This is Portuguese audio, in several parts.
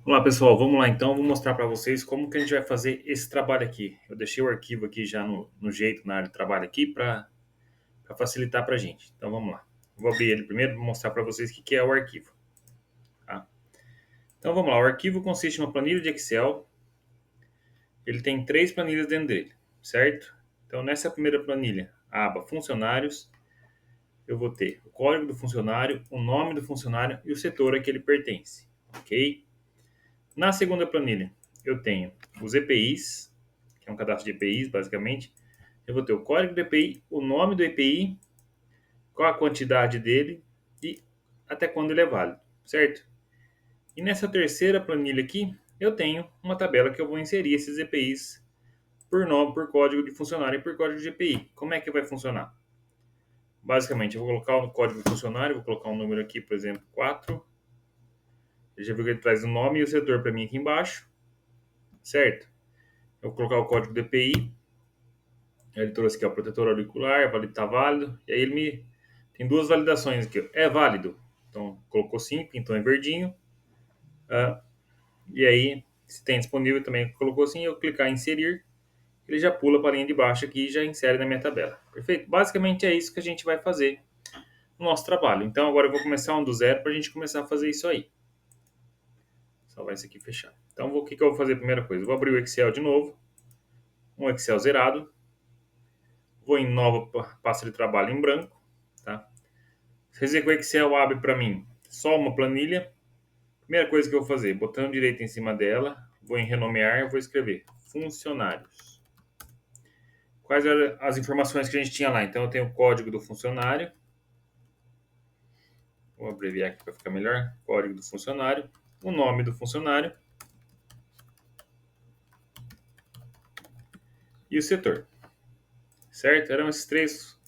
Olá pessoal, vamos lá então, vou mostrar para vocês como que a gente vai fazer esse trabalho aqui. Eu deixei o arquivo aqui já no jeito, na área de trabalho aqui, para facilitar para a gente. Então vamos lá. Vou abrir ele primeiro para mostrar para vocês o que é o arquivo. Tá? Então vamos lá, o arquivo consiste em uma planilha de Excel, ele tem três planilhas dentro dele, certo? Então nessa primeira planilha, a aba funcionários, eu vou ter o código do funcionário, o nome do funcionário e o setor a que ele pertence, ok? Na segunda planilha, eu tenho os EPIs, que é um cadastro de EPIs, basicamente. Eu vou ter o código do EPI, o nome do EPI, qual a quantidade dele e até quando ele é válido, certo? E nessa terceira planilha aqui, eu tenho uma tabela que eu vou inserir esses EPIs por nome, por código de funcionário e por código de EPI. Como é que vai funcionar? Basicamente, eu vou colocar o código do funcionário, vou colocar um número aqui, por exemplo, 4. Ele já viu que ele traz o nome e o setor para mim aqui embaixo, certo? Eu vou colocar o código do EPI. Ele trouxe aqui, ó, protetor auricular, está válido. E aí ele me tem duas validações aqui, ó. É válido. Então colocou sim, pintou em verdinho. Ah, e aí, se tem disponível também colocou sim, eu clicar em inserir, ele já pula para a linha de baixo aqui e já insere na minha tabela. Perfeito? Basicamente é isso que a gente vai fazer no nosso trabalho. Então agora eu vou começar um do zero para a gente começar a fazer isso aí. Só vai isso aqui fechar. Então o que que eu vou fazer a primeira coisa? Eu vou abrir o Excel de novo, um Excel zerado. Vou em nova pasta de trabalho em branco, tá? Quer dizer que o Excel abre para mim só uma planilha. Primeira coisa que eu vou fazer, botão direito em cima dela, vou em renomear, vou escrever funcionários. Quais eram as informações que a gente tinha lá? Então eu tenho o código do funcionário, vou abreviar aqui para ficar melhor, código do funcionário, o nome do funcionário e o setor, certo? Eram esses três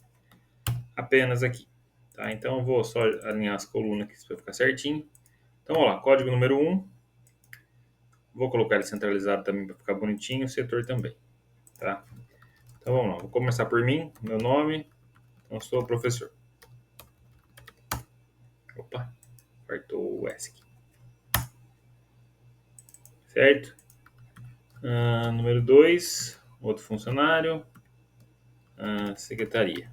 apenas aqui, tá? Então eu vou só alinhar as colunas aqui para ficar certinho. Então vamos lá, código número 1, vou colocar ele centralizado também para ficar bonitinho, o setor também, tá? Então vamos lá, vou começar por mim, meu nome, então sou o professor. Opa, faltou o S aqui, certo? Número 2, outro funcionário, secretaria.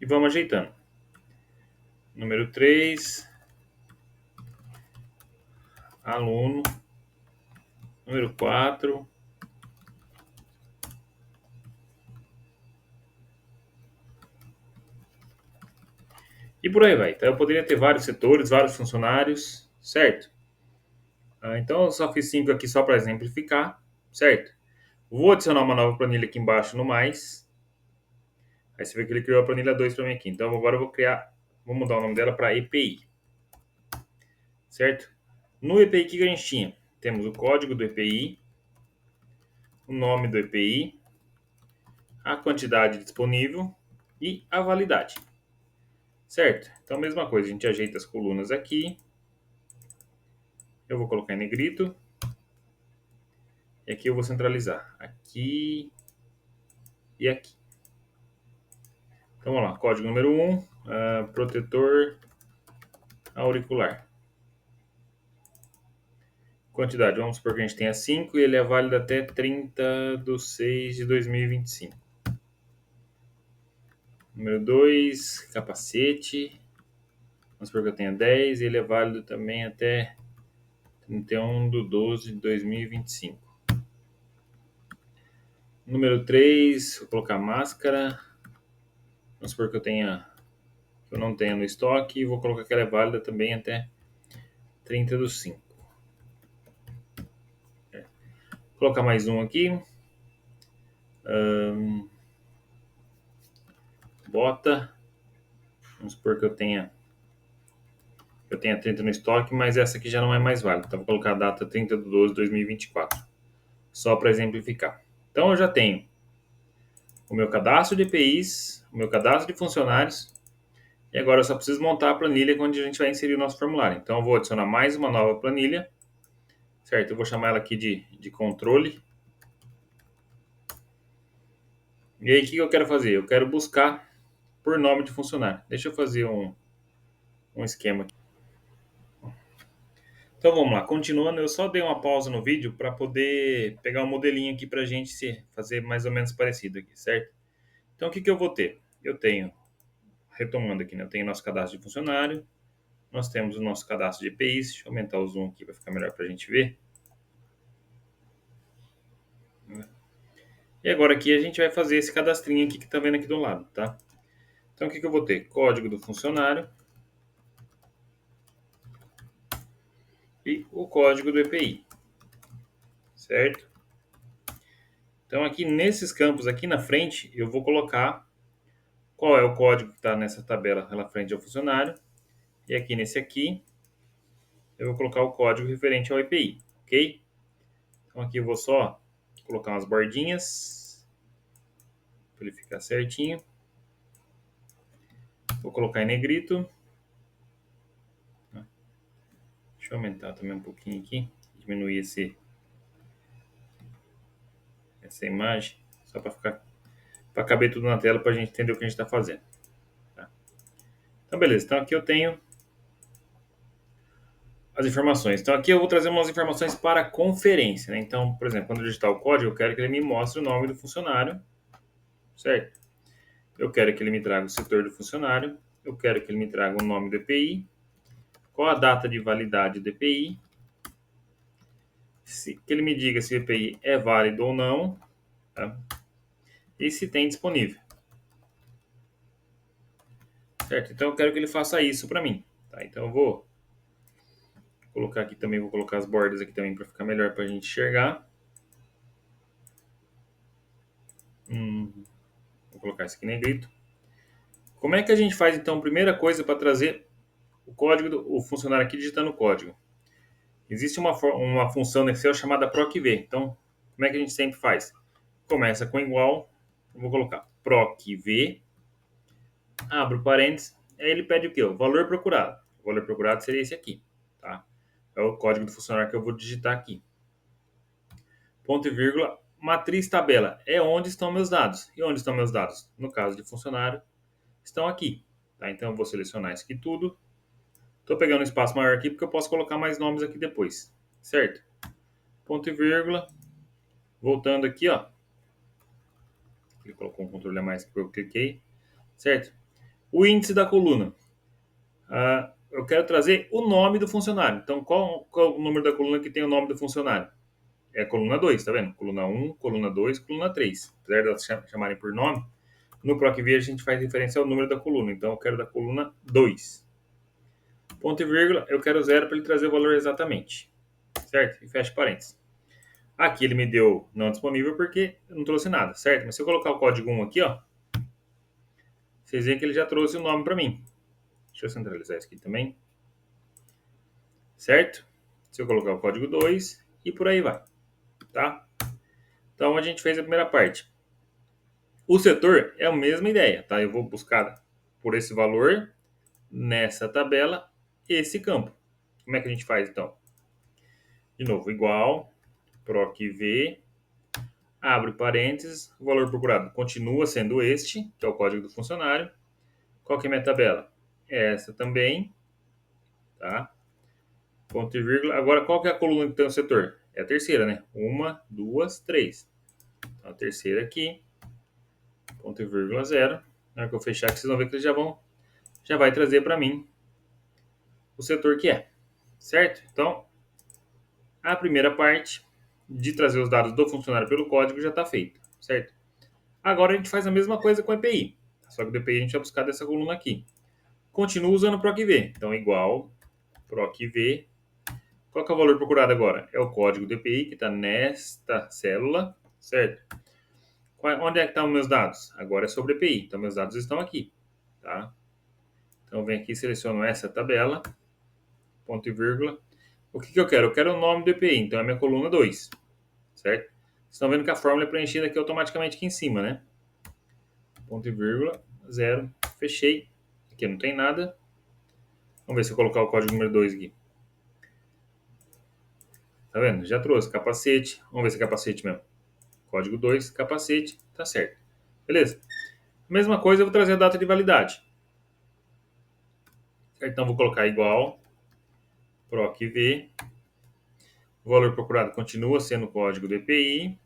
E vamos ajeitando. Número 3, aluno. Número 4, e por aí vai. Então eu poderia ter vários setores, vários funcionários, certo? Então eu só fiz 5 aqui só para exemplificar, certo? Vou adicionar uma nova planilha aqui embaixo no mais. Aí você vê que ele criou a planilha 2 para mim aqui. Então agora eu vou mudar o nome dela para EPI, certo? No EPI, o que a gente tinha? Temos o código do EPI, o nome do EPI, a quantidade disponível e a validade, certo? Então, mesma coisa, a gente ajeita as colunas aqui. Eu vou colocar em negrito. E aqui eu vou centralizar. Aqui e aqui. Então, vamos lá. Código número 1, protetor auricular. Quantidade, vamos supor que a gente tenha 5 e ele é válido até 30/6/2025. Número 2, capacete. Vamos supor que eu tenha 10 e ele é válido também até 31/12/2025. Número 3, vou colocar máscara. Vamos supor que eu não tenha no estoque e vou colocar que ela é válida também até 30/5. Vou colocar mais um aqui. Bota. Vamos supor que eu tenha 30 no estoque, mas essa aqui já não é mais válida. Então vou colocar a data 30/12/2024. Só para exemplificar. Então eu já tenho o meu cadastro de EPIs, o meu cadastro de funcionários, e agora eu só preciso montar a planilha onde a gente vai inserir o nosso formulário. Então eu vou adicionar mais uma nova planilha, certo? Eu vou chamar ela aqui de controle. E aí o que eu quero fazer? Eu quero buscar por nome de funcionário. Deixa eu fazer um esquema aqui. Então vamos lá, continuando, eu só dei uma pausa no vídeo para poder pegar um modelinho aqui para a gente fazer mais ou menos parecido aqui, certo? Então o que eu vou ter? Eu tenho, retomando aqui, né? Eu tenho nosso cadastro de funcionário, nós temos o nosso cadastro de EPIs, deixa eu aumentar o zoom aqui para ficar melhor para a gente ver. E agora aqui a gente vai fazer esse cadastrinho aqui que tá vendo aqui do lado, tá? Então o que eu vou ter? Código do funcionário e o código do EPI, certo? Então aqui nesses campos aqui na frente eu vou colocar qual é o código que está nessa tabela na frente ao funcionário e aqui nesse aqui eu vou colocar o código referente ao EPI, ok? Então aqui eu vou só colocar umas bordinhas para ele ficar certinho. Vou colocar em negrito. Deixa eu aumentar também um pouquinho aqui, diminuir essa imagem, só para caber tudo na tela para a gente entender o que a gente está fazendo. Tá? Então beleza, então aqui eu tenho as informações. Então aqui eu vou trazer umas informações para a conferência, né? Então, por exemplo, quando eu digitar o código, eu quero que ele me mostre o nome do funcionário, certo? Eu quero que ele me traga o setor do funcionário, eu quero que ele me traga o nome do EPI, qual a data de validade do EPI, que ele me diga se o EPI é válido ou não, tá? E se tem disponível, certo? Então eu quero que ele faça isso para mim, tá? Então eu vou colocar aqui também, vou colocar as bordas aqui também para ficar melhor para a gente enxergar. Vou colocar isso aqui em negrito. Como é que a gente faz então? Primeira coisa para trazer o código o funcionário aqui digitando o código. Existe uma função no Excel chamada procv. Então, como é que a gente sempre faz? Começa com igual, eu vou colocar procv, abro parênteses, aí ele pede o quê? O valor procurado. O valor procurado seria esse aqui, tá? É o código do funcionário que eu vou digitar aqui. Ponto e vírgula, matriz tabela, é onde estão meus dados. E onde estão meus dados? No caso de funcionário, estão aqui. Tá? Então eu vou selecionar isso aqui tudo. Estou pegando um espaço maior aqui porque eu posso colocar mais nomes aqui depois, certo? Ponto e vírgula. Voltando aqui, ó. Ele colocou um controle a mais que eu cliquei, certo? O índice da coluna. Eu quero trazer o nome do funcionário. Então, qual é o número da coluna que tem o nome do funcionário? É a coluna 2, tá vendo? Coluna 1, coluna 2, coluna 3. Apesar de elas chamarem por nome, no PROC-V a gente faz referência ao número da coluna. Então, eu quero da coluna 2. Ponto e vírgula, eu quero 0 para ele trazer o valor exatamente. Certo? E fecha parênteses. Aqui ele me deu não disponível porque eu não trouxe nada, certo? Mas se eu colocar o código 1 aqui, ó, vocês veem que ele já trouxe o nome para mim. Deixa eu centralizar isso aqui também. Certo? Se eu colocar o código 2 e por aí vai. Tá? Então a gente fez a primeira parte. O setor é a mesma ideia, tá? Eu vou buscar por esse valor nessa tabela esse campo. Como é que a gente faz então? De novo, igual procv, abre parênteses, o valor procurado continua sendo este, que é o código do funcionário. Qual que é a minha tabela? É essa também, tá? Ponto e vírgula. Agora, qual que é a coluna que tem o setor? É a terceira, né? Uma, duas, três. Então, a terceira aqui, ponto e vírgula, zero. Na hora que eu fechar aqui, vocês vão ver que ele já vai trazer para mim o setor que é, certo? Então, a primeira parte de trazer os dados do funcionário pelo código já está feita, certo? Agora a gente faz a mesma coisa com o EPI, só que o EPI a gente vai buscar dessa coluna aqui. Continua usando o PROC-V, então igual PROC-V. Qual que é o valor procurado agora? É o código do EPI que está nesta célula, certo? Onde é que estão meus dados? Agora é sobre EPI, então meus dados estão aqui, tá? Então eu venho aqui e seleciono essa tabela, ponto e vírgula. O que eu quero? Eu quero o nome do EPI, então é a minha coluna 2, certo? Vocês estão vendo que a fórmula é preenchida aqui automaticamente aqui em cima, né? Ponto e vírgula, zero, fechei. Aqui não tem nada. Vamos ver se eu colocar o código número 2 aqui. Tá vendo? Já trouxe capacete. Vamos ver se é capacete mesmo. Código 2, capacete, tá certo. Beleza? Mesma coisa, eu vou trazer a data de validade. Certo? Então, vou colocar igual PROC-V, O valor procurado continua sendo o código do EPI.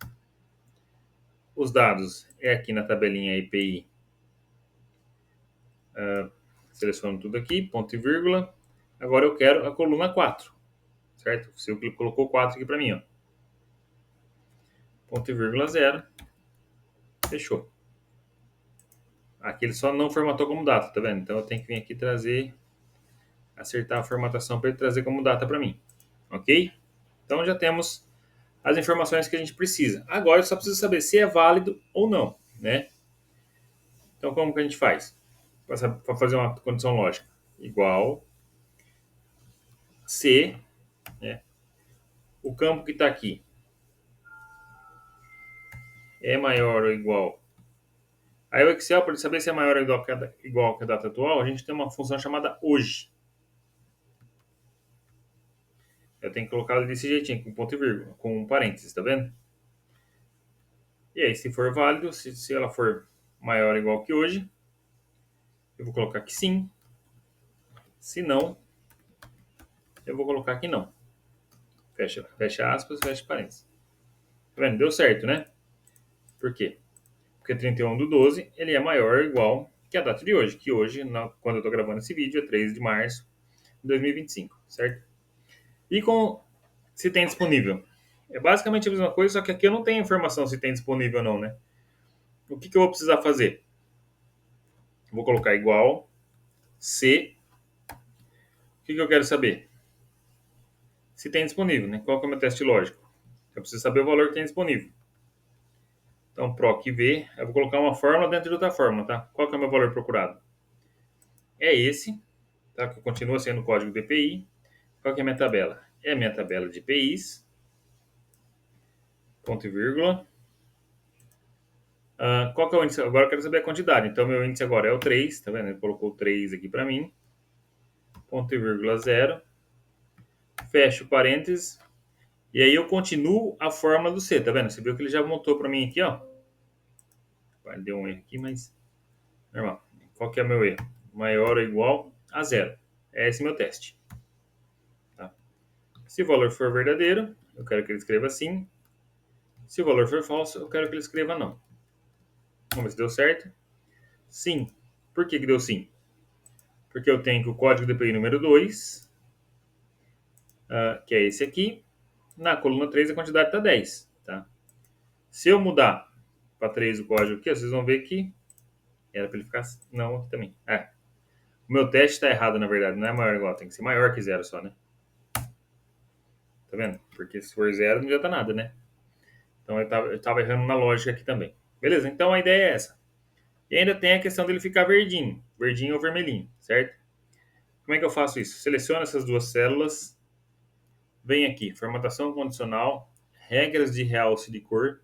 Os dados é aqui na tabelinha EPI. Seleciono tudo aqui, ponto e vírgula. Agora eu quero a coluna 4, certo? Você colocou 4 aqui para mim, ó. Ponto e vírgula 0. Fechou. Aqui ele só não formatou como data, tá vendo? Então eu tenho que vir aqui trazer, acertar a formatação para ele trazer como data para mim. Ok? Então já temos as informações que a gente precisa. Agora eu só preciso saber se é válido ou não, né? Então como que a gente faz? Para fazer uma condição lógica. Igual se, né, o campo que está aqui é maior ou igual. Aí o Excel, para ele saber se é maior ou igual que a data atual, a gente tem uma função chamada hoje. Eu tenho que colocá-la desse jeitinho, com ponto e vírgula, com parênteses, tá vendo? E aí, se for válido, se ela for maior ou igual que hoje, eu vou colocar que sim. Se não, eu vou colocar que não. Fecha aspas, fecha parênteses. Tá vendo? Deu certo, né? Por quê? Porque 31/12, ele é maior ou igual que a data de hoje, que hoje, quando eu estou gravando esse vídeo, é 3 de março de 2025, certo? E com se tem disponível. É basicamente a mesma coisa, só que aqui eu não tenho informação se tem disponível ou não, né? O que eu vou precisar fazer? Vou colocar igual se. O que eu quero saber? Se tem disponível, né? Qual que é o meu teste lógico? Eu preciso saber o valor que tem disponível. Então, proc v, eu vou colocar uma fórmula dentro de outra fórmula, tá? Qual que é o meu valor procurado? É esse, tá? Que continua sendo o código do EPI. Qual que é a minha tabela? É a minha tabela de EPIs, ponto e vírgula. Qual que é o índice? Agora eu quero saber a quantidade. Então, meu índice agora é o 3, tá vendo? Ele colocou 3 aqui para mim. Ponto e vírgula 0. Fecho parênteses. E aí eu continuo a fórmula do C, tá vendo? Você viu que ele já montou para mim aqui, ó. Deu um erro aqui, mas normal. Qual que é o meu erro? Maior ou igual a 0. É esse meu teste. Tá? Se o valor for verdadeiro, eu quero que ele escreva sim. Se o valor for falso, eu quero que ele escreva não. Vamos ver se deu certo. Sim. Por que deu sim? Porque eu tenho que o código de EPI número 2, que é esse aqui, na coluna 3 a quantidade está 10. Tá? Se eu mudar para 3 o código aqui, vocês vão ver que era para ele ficar não aqui também. O meu teste está errado, na verdade. Não é maior ou igual, tem que ser maior que 0 só, né? Tá vendo? Porque se for 0, não adianta nada, né? Então eu tava errando na lógica aqui também. Beleza, então a ideia é essa. E ainda tem a questão dele ficar verdinho. Verdinho ou vermelhinho, certo? Como é que eu faço isso? Seleciono essas duas células. Vem aqui, formatação condicional, regras de realce de cor.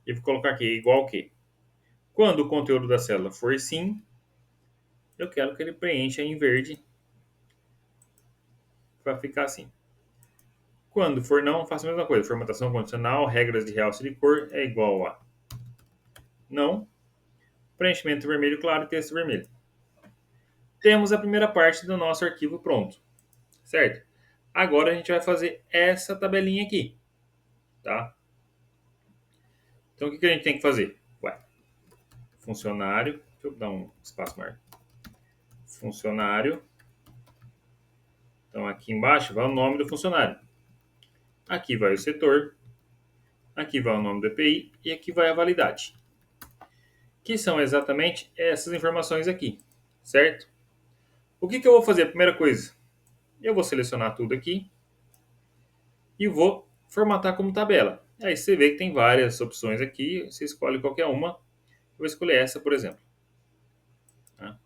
E vou colocar aqui igual que. Quando o conteúdo da célula for sim, eu quero que ele preencha em verde para ficar assim. Quando for não, faço a mesma coisa. Formatação condicional, regras de realce de cor é igual a não. Preenchimento vermelho claro e texto vermelho. Temos a primeira parte do nosso arquivo pronto, certo? Agora a gente vai fazer essa tabelinha aqui, tá? Então o que a gente tem que fazer? Funcionário, deixa eu dar um espaço maior. Funcionário. Então aqui embaixo vai o nome do funcionário. Aqui vai o setor. Aqui vai o nome do EPI e aqui vai a validade. Que são exatamente essas informações aqui, certo? O que eu vou fazer? Primeira coisa, eu vou selecionar tudo aqui e vou formatar como tabela. Aí você vê que tem várias opções aqui, você escolhe qualquer uma. Eu vou escolher essa, por exemplo. Tá?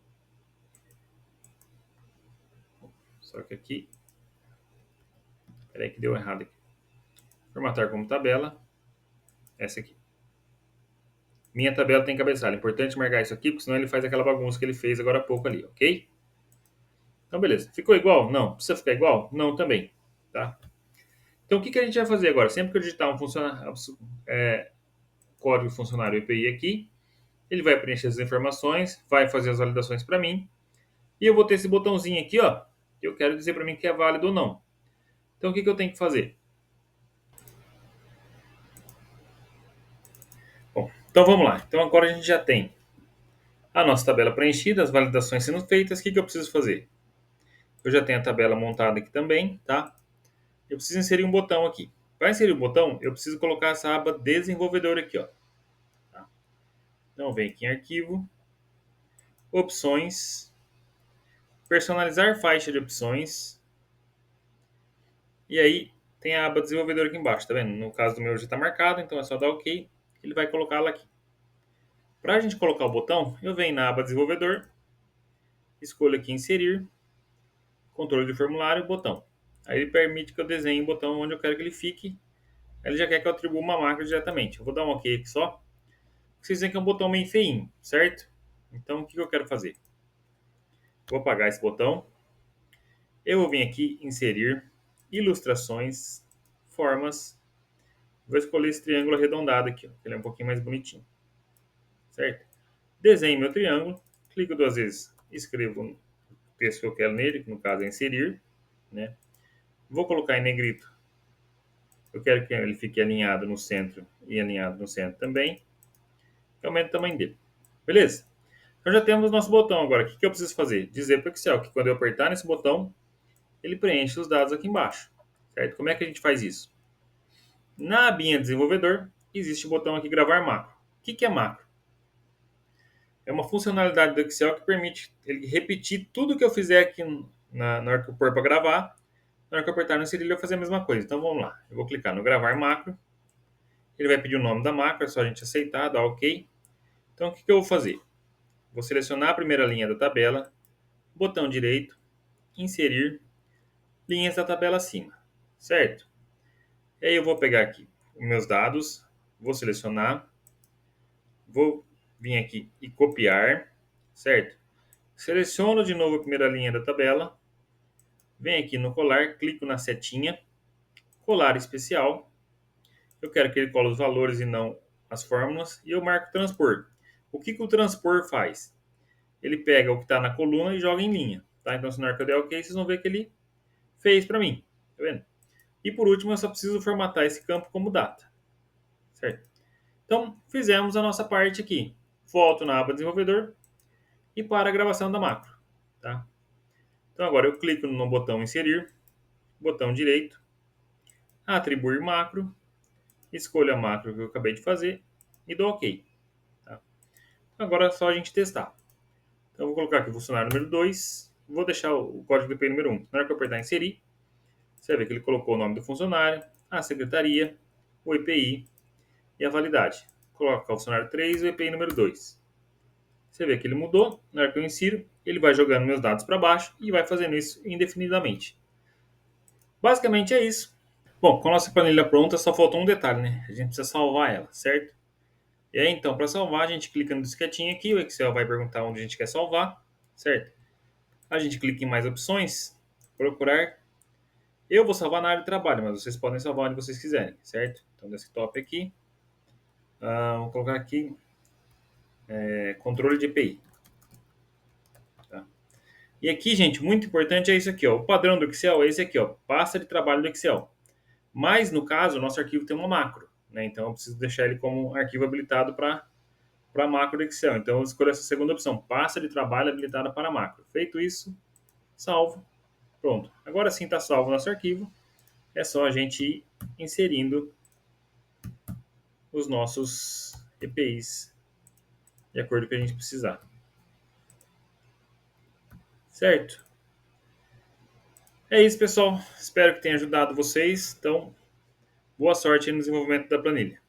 Só que aqui... Peraí que deu errado aqui. Formatar como tabela. Essa aqui. Minha tabela tem cabeçalho. Importante marcar isso aqui, porque senão ele faz aquela bagunça que ele fez agora há pouco ali, ok? Então, beleza. Ficou igual? Não. Precisa ficar igual? Não, também. Tá? Então, o que a gente vai fazer agora? Sempre que eu digitar um código funcionário EPI aqui, ele vai preencher as informações, vai fazer as validações para mim, e eu vou ter esse botãozinho aqui, ó, que eu quero dizer para mim que é válido ou não. Então, o que eu tenho que fazer? Então vamos lá. Então agora a gente já tem a nossa tabela preenchida, as validações sendo feitas. O que eu preciso fazer? Eu já tenho a tabela montada aqui também, tá? Eu preciso inserir um botão aqui. Para inserir o botão, eu preciso colocar essa aba desenvolvedor aqui, ó. Tá? Então vem aqui em arquivo, opções, personalizar faixa de opções. E aí tem a aba desenvolvedor aqui embaixo, tá vendo? No caso do meu já está marcado, então é só dar OK, ele vai colocá-la aqui. Para a gente colocar o botão, eu venho na aba desenvolvedor, escolho aqui inserir, controle de formulário, botão. Aí ele permite que eu desenhe o botão onde eu quero que ele fique. Aí ele já quer que eu atribua uma macro diretamente. Eu vou dar um OK aqui só. Vocês veem que é um botão meio feinho, certo? Então o que eu quero fazer? Vou apagar esse botão. Eu vou vir aqui inserir ilustrações, formas. Vou escolher esse triângulo arredondado aqui, ó, que ele é um pouquinho mais bonitinho, certo? Desenho meu triângulo, clico duas vezes, escrevo o texto que eu quero nele, que no caso é inserir, né? Vou colocar em negrito. Eu quero que ele fique alinhado no centro e alinhado no centro também. Eu aumento o tamanho dele. Beleza? Então já temos nosso botão agora. O que eu preciso fazer? Dizer para o Excel que quando eu apertar nesse botão, ele preenche os dados aqui embaixo. Certo? Como é que a gente faz isso? Na abinha desenvolvedor, existe o botão aqui gravar macro. O que é macro? É uma funcionalidade do Excel que permite ele repetir tudo que eu fizer aqui na hora que eu pôr para gravar. Na hora que eu apertar no inserir, ele vai fazer a mesma coisa. Então vamos lá. Eu vou clicar no gravar macro. Ele vai pedir o nome da macro, é só a gente aceitar, dar OK. Então o que eu vou fazer? Vou selecionar a primeira linha da tabela, botão direito, inserir, linhas da tabela acima, certo? E aí eu vou pegar aqui os meus dados, vou selecionar, vou vir aqui e copiar, certo? Seleciono de novo a primeira linha da tabela, venho aqui no colar, clico na setinha, colar especial, eu quero que ele cole os valores e não as fórmulas, e eu marco transpor. O que o transpor faz? Ele pega o que está na coluna e joga em linha, tá? Então se na hora que eu der OK, vocês vão ver que ele fez para mim, tá vendo? E por último, eu só preciso formatar esse campo como data, certo? Então, fizemos a nossa parte aqui. Volto na aba desenvolvedor e para a gravação da macro, tá? Então agora eu clico no botão inserir, botão direito, atribuir macro, escolho a macro que eu acabei de fazer e dou OK, tá? Agora é só a gente testar. Então eu vou colocar aqui o funcionário número 2, vou deixar o código do EPI número 1. Na hora que eu apertar inserir, você vai ver que ele colocou o nome do funcionário, a secretaria, o EPI e a validade. Coloca o funcionário 3 e o EPI número 2. Você vê que ele mudou, na hora que eu insiro, ele vai jogando meus dados para baixo e vai fazendo isso indefinidamente. Basicamente é isso. Bom, com a nossa planilha pronta, só faltou um detalhe, né? A gente precisa salvar ela, certo? E aí, então, para salvar, a gente clica no disquetinho aqui, o Excel vai perguntar onde a gente quer salvar, certo? A gente clica em mais opções, procurar. Eu vou salvar na área de trabalho, mas vocês podem salvar onde vocês quiserem, certo? Então, desktop aqui. Vou colocar aqui controle de EPI. Tá? E aqui, gente, muito importante é isso aqui, ó. O padrão do Excel é esse aqui, ó, pasta de trabalho do Excel. Mas, no caso, o nosso arquivo tem uma macro, né? Então, eu preciso deixar ele como arquivo habilitado para macro do Excel. Então, eu escolho essa segunda opção, pasta de trabalho habilitada para macro. Feito isso, salvo. Pronto. Agora sim está salvo o nosso arquivo. É só a gente ir inserindo os nossos EPIs de acordo com o que a gente precisar. Certo? É isso, pessoal. Espero que tenha ajudado vocês. Então, boa sorte no desenvolvimento da planilha.